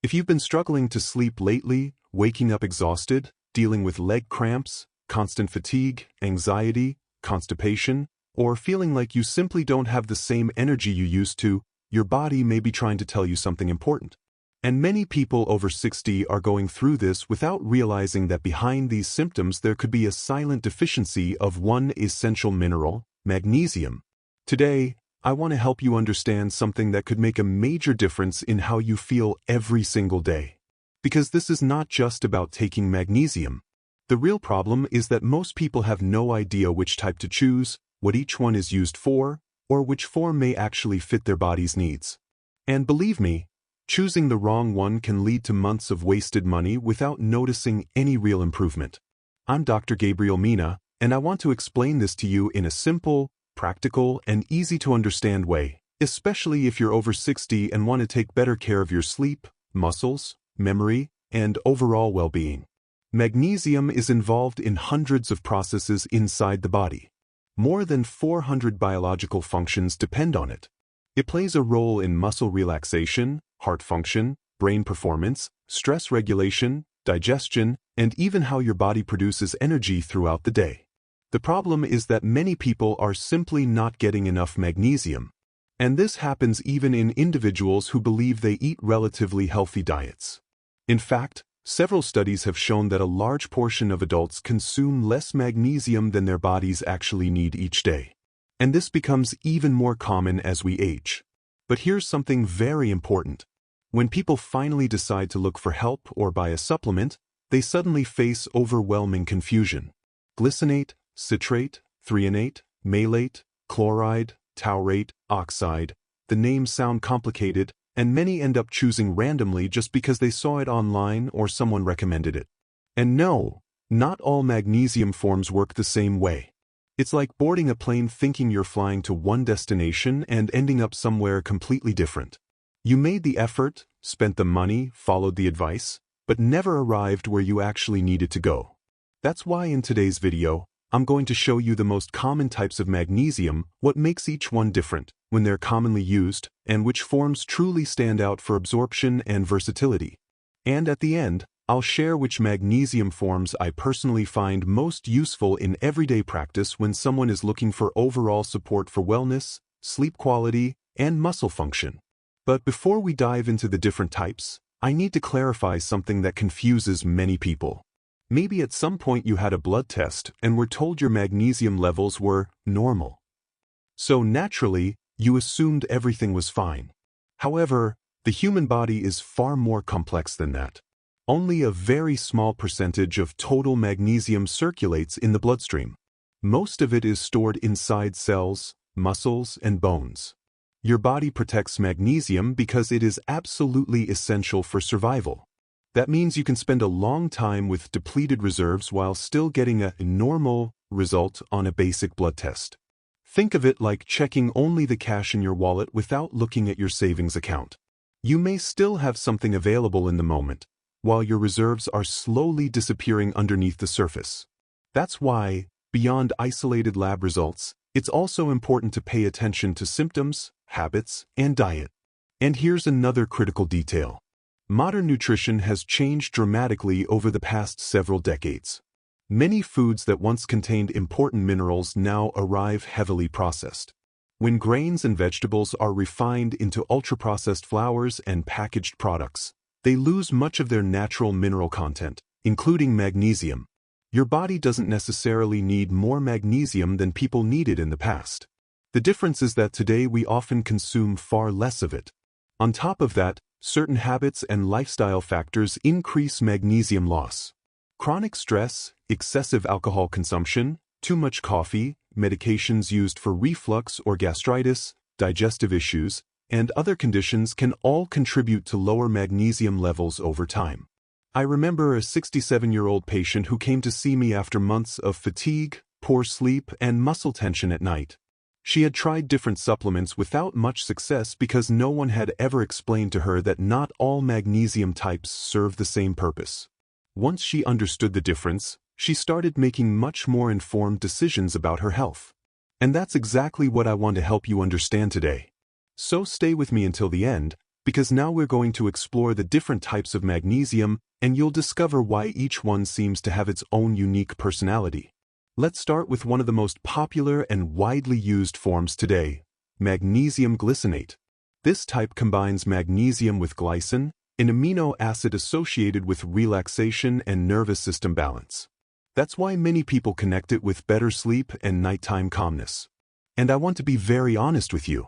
If you've been struggling to sleep lately, waking up exhausted, dealing with leg cramps, constant fatigue, anxiety, constipation, or feeling like you simply don't have the same energy you used to, your body may be trying to tell you something important. And many people over 60 are going through this without realizing that behind these symptoms there could be a silent deficiency of one essential mineral, magnesium. Today, I want to help you understand something that could make a major difference in how you feel every single day. Because this is not just about taking magnesium. The real problem is that most people have no idea which type to choose, what each one is used for, or which form may actually fit their body's needs. And believe me, choosing the wrong one can lead to months of wasted money without noticing any real improvement. I'm Dr. Gabriel Mena, and I want to explain this to you in a simple, practical, and easy-to-understand way, especially if you're over 60 and want to take better care of your sleep, muscles, memory, and overall well-being. Magnesium is involved in hundreds of processes inside the body. More than 400 biological functions depend on it. It plays a role in muscle relaxation, heart function, brain performance, stress regulation, digestion, and even how your body produces energy throughout the day. The problem is that many people are simply not getting enough magnesium. And this happens even in individuals who believe they eat relatively healthy diets. In fact, several studies have shown that a large portion of adults consume less magnesium than their bodies actually need each day. And this becomes even more common as we age. But here's something very important. When people finally decide to look for help or buy a supplement, they suddenly face overwhelming confusion. Glycinate, citrate, threonate, malate, chloride, taurate, oxide. The names sound complicated, and many end up choosing randomly just because they saw it online or someone recommended it. And no, not all magnesium forms work the same way. It's like boarding a plane thinking you're flying to one destination and ending up somewhere completely different. You made the effort, spent the money, followed the advice, but never arrived where you actually needed to go. That's why in today's video, I'm going to show you the most common types of magnesium, what makes each one different, when they're commonly used, and which forms truly stand out for absorption and versatility. And at the end, I'll share which magnesium forms I personally find most useful in everyday practice when someone is looking for overall support for wellness, sleep quality, and muscle function. But before we dive into the different types, I need to clarify something that confuses many people. Maybe at some point you had a blood test and were told your magnesium levels were normal. So naturally, you assumed everything was fine. However, the human body is far more complex than that. Only a very small percentage of total magnesium circulates in the bloodstream. Most of it is stored inside cells, muscles, and bones. Your body protects magnesium because it is absolutely essential for survival. That means you can spend a long time with depleted reserves while still getting a normal result on a basic blood test. Think of it like checking only the cash in your wallet without looking at your savings account. You may still have something available in the moment, while your reserves are slowly disappearing underneath the surface. That's why, beyond isolated lab results, it's also important to pay attention to symptoms, habits, and diet. And here's another critical detail. Modern nutrition has changed dramatically over the past several decades. Many foods that once contained important minerals now arrive heavily processed. When grains and vegetables are refined into ultra-processed flours and packaged products, they lose much of their natural mineral content, including magnesium. Your body doesn't necessarily need more magnesium than people needed in the past. The difference is that today we often consume far less of it. On top of that, certain habits and lifestyle factors increase magnesium loss. Chronic stress, excessive alcohol consumption, too much coffee, medications used for reflux or gastritis, digestive issues, and other conditions can all contribute to lower magnesium levels over time. I remember a 67-year-old patient who came to see me after months of fatigue, poor sleep, and muscle tension at night. She had tried different supplements without much success because no one had ever explained to her that not all magnesium types serve the same purpose. Once she understood the difference, she started making much more informed decisions about her health. And that's exactly what I want to help you understand today. So stay with me until the end, because now we're going to explore the different types of magnesium, and you'll discover why each one seems to have its own unique personality. Let's start with one of the most popular and widely used forms today, magnesium glycinate. This type combines magnesium with glycine, an amino acid associated with relaxation and nervous system balance. That's why many people connect it with better sleep and nighttime calmness. And I want to be very honest with you.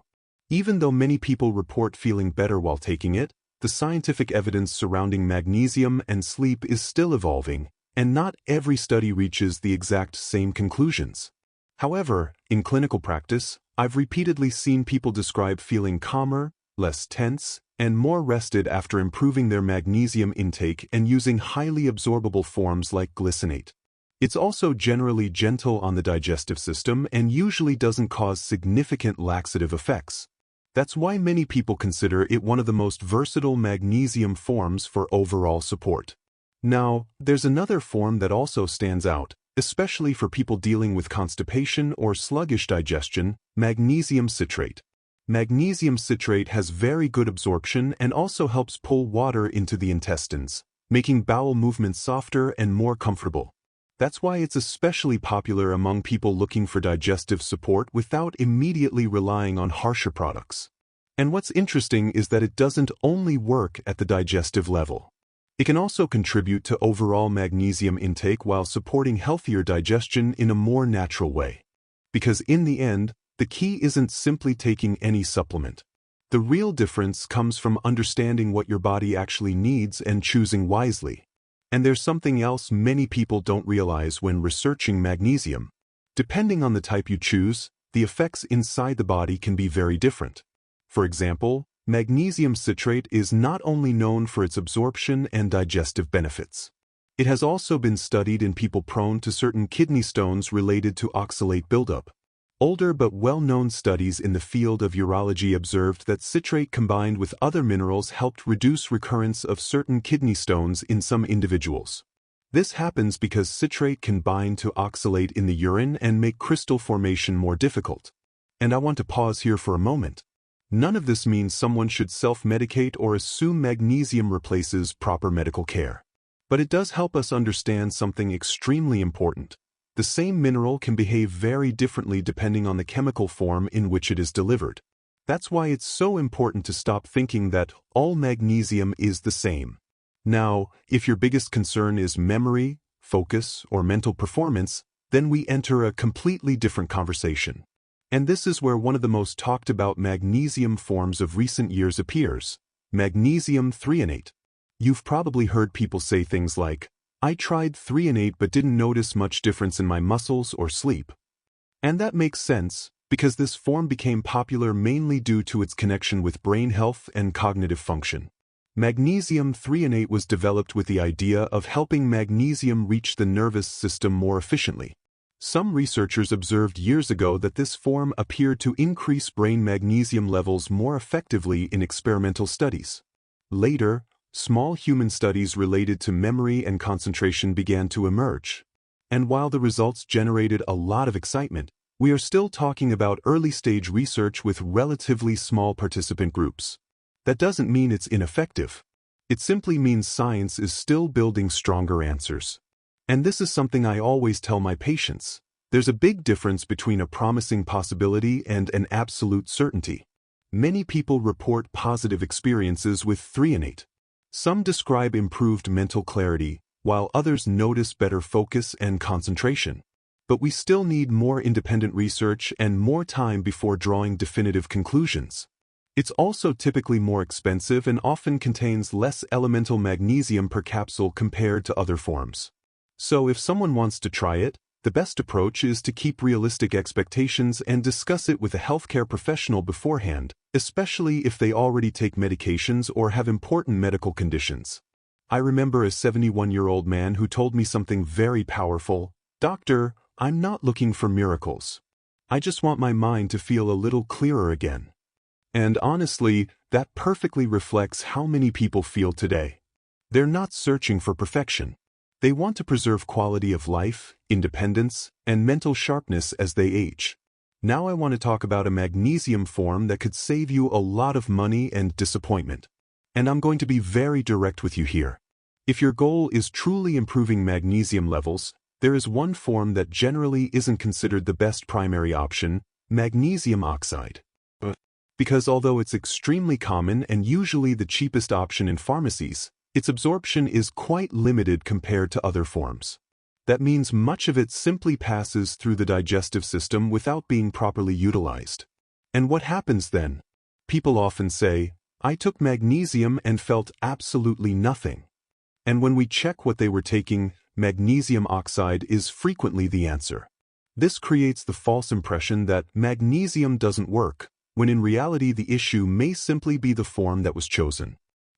Even though many people report feeling better while taking it, the scientific evidence surrounding magnesium and sleep is still evolving, and not every study reaches the exact same conclusions. However, in clinical practice, I've repeatedly seen people describe feeling calmer, less tense, and more rested after improving their magnesium intake and using highly absorbable forms like glycinate. It's also generally gentle on the digestive system and usually doesn't cause significant laxative effects. That's why many people consider it one of the most versatile magnesium forms for overall support. Now, there's another form that also stands out, especially for people dealing with constipation or sluggish digestion, magnesium citrate. Magnesium citrate has very good absorption and also helps pull water into the intestines, making bowel movements softer and more comfortable. That's why it's especially popular among people looking for digestive support without immediately relying on harsher products. And what's interesting is that it doesn't only work at the digestive level. It can also contribute to overall magnesium intake while supporting healthier digestion in a more natural way. Because in the end, the key isn't simply taking any supplement. The real difference comes from understanding what your body actually needs and choosing wisely. And there's something else many people don't realize when researching magnesium. Depending on the type you choose, the effects inside the body can be very different. For example, magnesium citrate is not only known for its absorption and digestive benefits. It has also been studied in people prone to certain kidney stones related to oxalate buildup. Older but well-known studies in the field of urology observed that citrate combined with other minerals helped reduce recurrence of certain kidney stones in some individuals. This happens because citrate can bind to oxalate in the urine and make crystal formation more difficult. And I want to pause here for a moment. None of this means someone should self-medicate or assume magnesium replaces proper medical care. But it does help us understand something extremely important. The same mineral can behave very differently depending on the chemical form in which it is delivered. That's why it's so important to stop thinking that all magnesium is the same. Now, if your biggest concern is memory, focus, or mental performance, then we enter a completely different conversation. And this is where one of the most talked about magnesium forms of recent years appears, magnesium threonate. You've probably heard people say things like, "I tried threonate but didn't notice much difference in my muscles or sleep." And that makes sense, because this form became popular mainly due to its connection with brain health and cognitive function. Magnesium threonate was developed with the idea of helping magnesium reach the nervous system more efficiently. Some researchers observed years ago that this form appeared to increase brain magnesium levels more effectively in experimental studies. Later, small human studies related to memory and concentration began to emerge. And while the results generated a lot of excitement, we are still talking about early-stage research with relatively small participant groups. That doesn't mean it's ineffective. It simply means science is still building stronger answers. And this is something I always tell my patients. There's a big difference between a promising possibility and an absolute certainty. Many people report positive experiences with threonate. Some describe improved mental clarity, while others notice better focus and concentration. But we still need more independent research and more time before drawing definitive conclusions. It's also typically more expensive and often contains less elemental magnesium per capsule compared to other forms. So if someone wants to try it, the best approach is to keep realistic expectations and discuss it with a healthcare professional beforehand, especially if they already take medications or have important medical conditions. I remember a 71-year-old man who told me something very powerful. "Doctor, I'm not looking for miracles. I just want my mind to feel a little clearer again." And honestly, that perfectly reflects how many people feel today. They're not searching for perfection. They want to preserve quality of life, independence, and mental sharpness as they age. Now I want to talk about a magnesium form that could save you a lot of money and disappointment. And I'm going to be very direct with you here. If your goal is truly improving magnesium levels, there is one form that generally isn't considered the best primary option: magnesium oxide. Because although it's extremely common and usually the cheapest option in pharmacies, its absorption is quite limited compared to other forms. That means much of it simply passes through the digestive system without being properly utilized. And what happens then? People often say, "I took magnesium and felt absolutely nothing." And when we check what they were taking, magnesium oxide is frequently the answer. This creates the false impression that magnesium doesn't work, when in reality the issue may simply be the form that was chosen.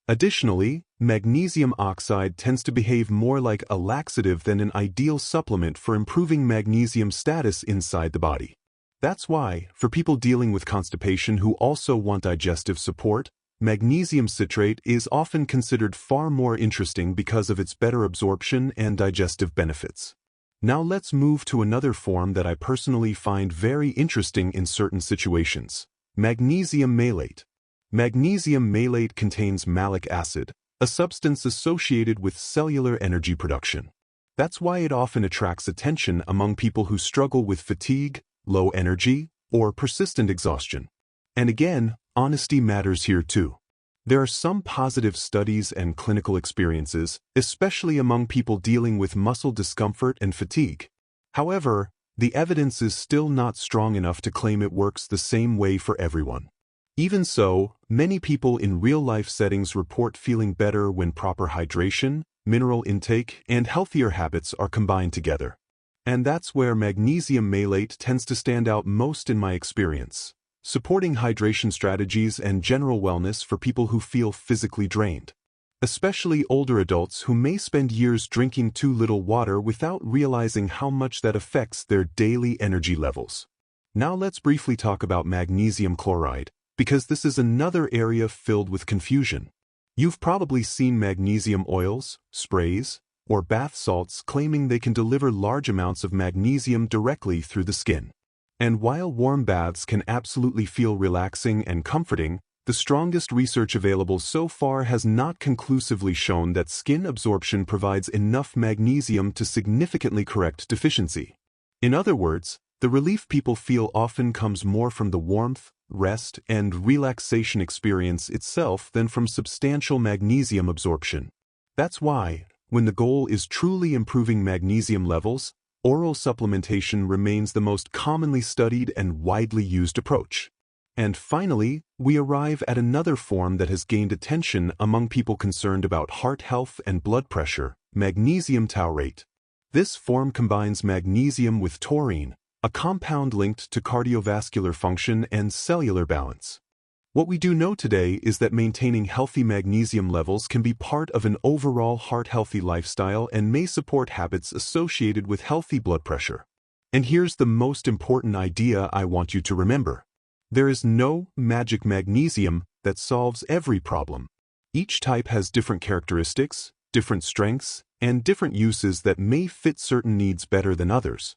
Additionally, magnesium oxide tends to behave more like a laxative than an ideal supplement for improving magnesium status inside the body. That's why, for people dealing with constipation who also want digestive support, magnesium citrate is often considered far more interesting because of its better absorption and digestive benefits. Now let's move to another form that I personally find very interesting in certain situations: magnesium malate. Magnesium malate contains malic acid, a substance associated with cellular energy production. That's why it often attracts attention among people who struggle with fatigue, low energy, or persistent exhaustion. And again, honesty matters here too. There are some positive studies and clinical experiences, especially among people dealing with muscle discomfort and fatigue. However, the evidence is still not strong enough to claim it works the same way for everyone. Even so, many people in real-life settings report feeling better when proper hydration, mineral intake, and healthier habits are combined together. And that's where magnesium malate tends to stand out most in my experience, supporting hydration strategies and general wellness for people who feel physically drained. Especially older adults who may spend years drinking too little water without realizing how much that affects their daily energy levels. Now let's briefly talk about magnesium chloride, because this is another area filled with confusion. You've probably seen magnesium oils, sprays, or bath salts claiming they can deliver large amounts of magnesium directly through the skin. And while warm baths can absolutely feel relaxing and comforting, the strongest research available so far has not conclusively shown that skin absorption provides enough magnesium to significantly correct deficiency. In other words, the relief people feel often comes more from the warmth, rest, and relaxation experience itself than from substantial magnesium absorption. That's why, when the goal is truly improving magnesium levels, oral supplementation remains the most commonly studied and widely used approach. And finally, we arrive at another form that has gained attention among people concerned about heart health and blood pressure: magnesium taurate. This form combines magnesium with taurine, a compound linked to cardiovascular function and cellular balance. What we do know today is that maintaining healthy magnesium levels can be part of an overall heart-healthy lifestyle and may support habits associated with healthy blood pressure. And here's the most important idea I want you to remember. There is no magic magnesium that solves every problem. Each type has different characteristics, different strengths, and different uses that may fit certain needs better than others.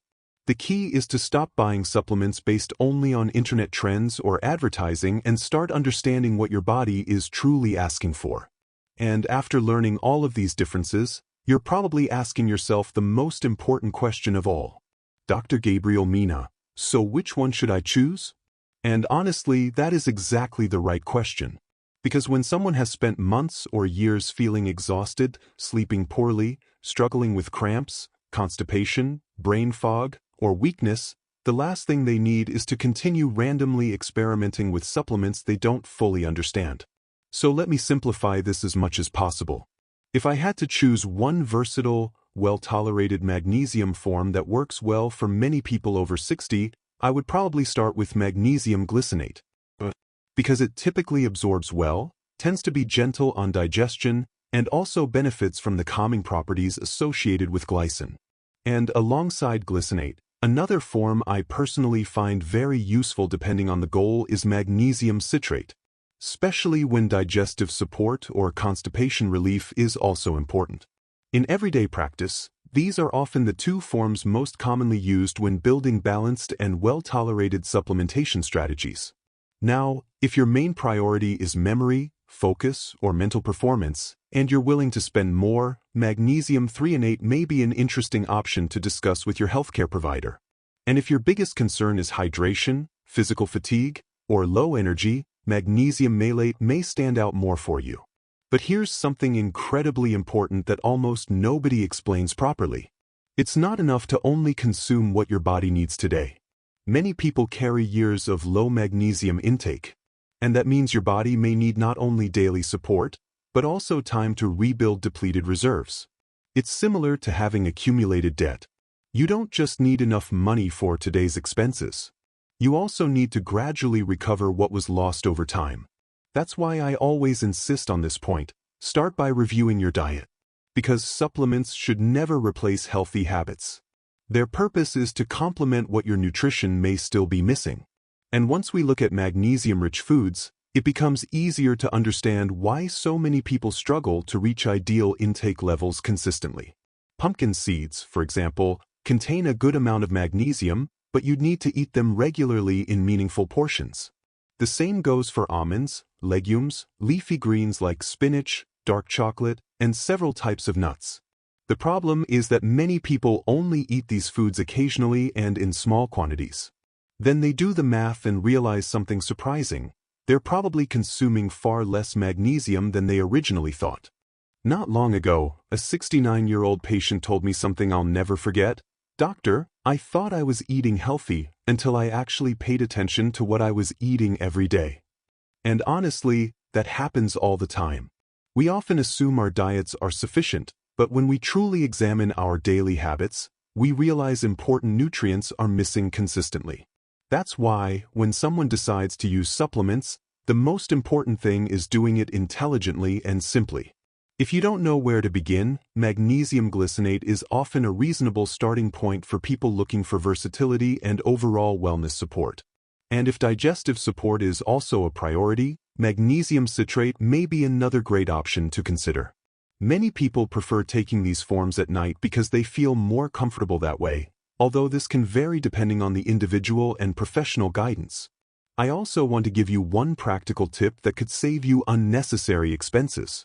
The key is to stop buying supplements based only on internet trends or advertising and start understanding what your body is truly asking for. And after learning all of these differences, you're probably asking yourself the most important question of all. Dr. Gabriel Mena, so which one should I choose? And honestly, that is exactly the right question. Because when someone has spent months or years feeling exhausted, sleeping poorly, struggling with cramps, constipation, brain fog, or weakness, the last thing they need is to continue randomly experimenting with supplements they don't fully understand. So let me simplify this as much as possible. If I had to choose one versatile, well-tolerated magnesium form that works well for many people over 60, I would probably start with magnesium glycinate. Because it typically absorbs well, tends to be gentle on digestion, and also benefits from the calming properties associated with glycine. And alongside glycinate, another form I personally find very useful depending on the goal is magnesium citrate, especially when digestive support or constipation relief is also important. In everyday practice, These are often the two forms most commonly used when building balanced and well-tolerated supplementation strategies. Now, if your main priority is memory, focus, or mental performance, and you're willing to spend more, magnesium threonate may be an interesting option to discuss with your healthcare provider. And if your biggest concern is hydration, physical fatigue, or low energy, magnesium malate may stand out more for you. But here's something incredibly important that almost nobody explains properly. It's not enough to only consume what your body needs today. Many people carry years of low magnesium intake, and that means your body may need not only daily support, but also time to rebuild depleted reserves. It's similar to having accumulated debt. You don't just need enough money for today's expenses. You also need to gradually recover what was lost over time. That's why I always insist on this point. Start by reviewing your diet. Because supplements should never replace healthy habits. Their purpose is to complement what your nutrition may still be missing. And once we look at magnesium-rich foods, it becomes easier to understand why so many people struggle to reach ideal intake levels consistently. Pumpkin seeds, for example, contain a good amount of magnesium, but you'd need to eat them regularly in meaningful portions. The same goes for almonds, legumes, leafy greens like spinach, dark chocolate, and several types of nuts. The problem is that many people only eat these foods occasionally and in small quantities. Then they do the math and realize something surprising. They're probably consuming far less magnesium than they originally thought. Not long ago, a 69-year-old patient told me something I'll never forget. "Doctor, I thought I was eating healthy until I actually paid attention to what I was eating every day." And honestly, that happens all the time. We often assume our diets are sufficient, but when we truly examine our daily habits, we realize important nutrients are missing consistently. That's why, when someone decides to use supplements, the most important thing is doing it intelligently and simply. If you don't know where to begin, magnesium glycinate is often a reasonable starting point for people looking for versatility and overall wellness support. And if digestive support is also a priority, magnesium citrate may be another great option to consider. Many people prefer taking these forms at night because they feel more comfortable that way, although this can vary depending on the individual and professional guidance. I also want to give you one practical tip that could save you unnecessary expenses.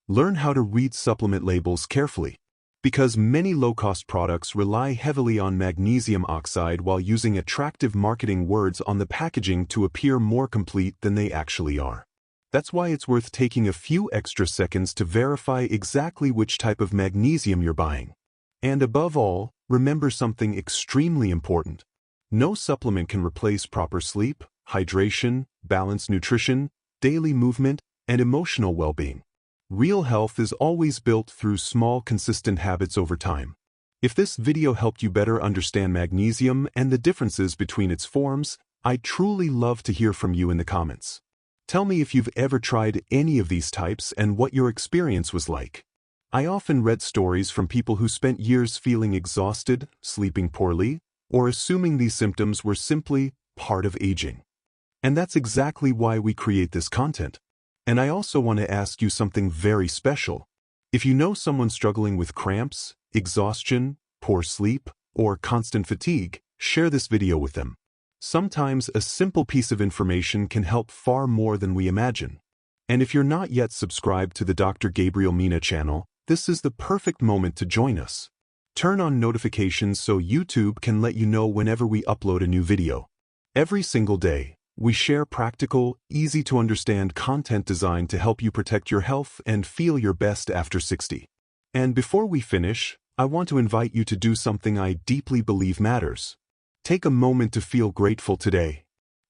Learn how to read supplement labels carefully. Because many low-cost products rely heavily on magnesium oxide while using attractive marketing words on the packaging to appear more complete than they actually are. That's why it's worth taking a few extra seconds to verify exactly which type of magnesium you're buying. And above all, remember something extremely important. No supplement can replace proper sleep, hydration, balanced nutrition, daily movement, and emotional well-being. Real health is always built through small, consistent habits over time. If this video helped you better understand magnesium and the differences between its forms, I'd truly love to hear from you in the comments. Tell me if you've ever tried any of these types and what your experience was like. I often read stories from people who spent years feeling exhausted, sleeping poorly, or assuming these symptoms were simply part of aging. And that's exactly why we create this content. And I also want to ask you something very special. If you know someone struggling with cramps, exhaustion, poor sleep, or constant fatigue, share this video with them. Sometimes a simple piece of information can help far more than we imagine. And if you're not yet subscribed to the Doctor Gabriel Mena channel, this is the perfect moment to join us. Turn on notifications so YouTube can let you know whenever we upload a new video. Every single day, we share practical, easy-to-understand content designed to help you protect your health and feel your best after 60. And before we finish, I want to invite you to do something I deeply believe matters. Take a moment to feel grateful today.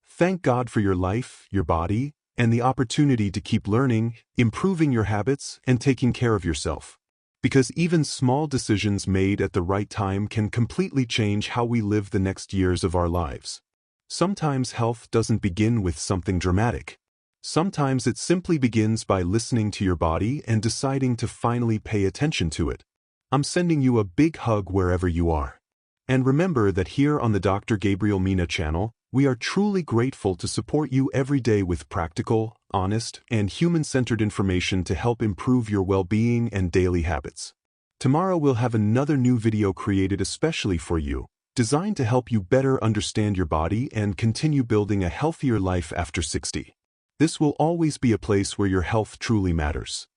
Thank God for your life, your body, and the opportunity to keep learning, improving your habits, and taking care of yourself. Because even small decisions made at the right time can completely change how we live the next years of our lives. Sometimes health doesn't begin with something dramatic. Sometimes it simply begins by listening to your body and deciding to finally pay attention to it. I'm sending you a big hug wherever you are. And remember that here on the Dr. Gabriel Mena channel, we are truly grateful to support you every day with practical, honest, and human-centered information to help improve your well-being and daily habits. Tomorrow we'll have another new video created especially for you, designed to help you better understand your body and continue building a healthier life after 60. This will always be a place where your health truly matters.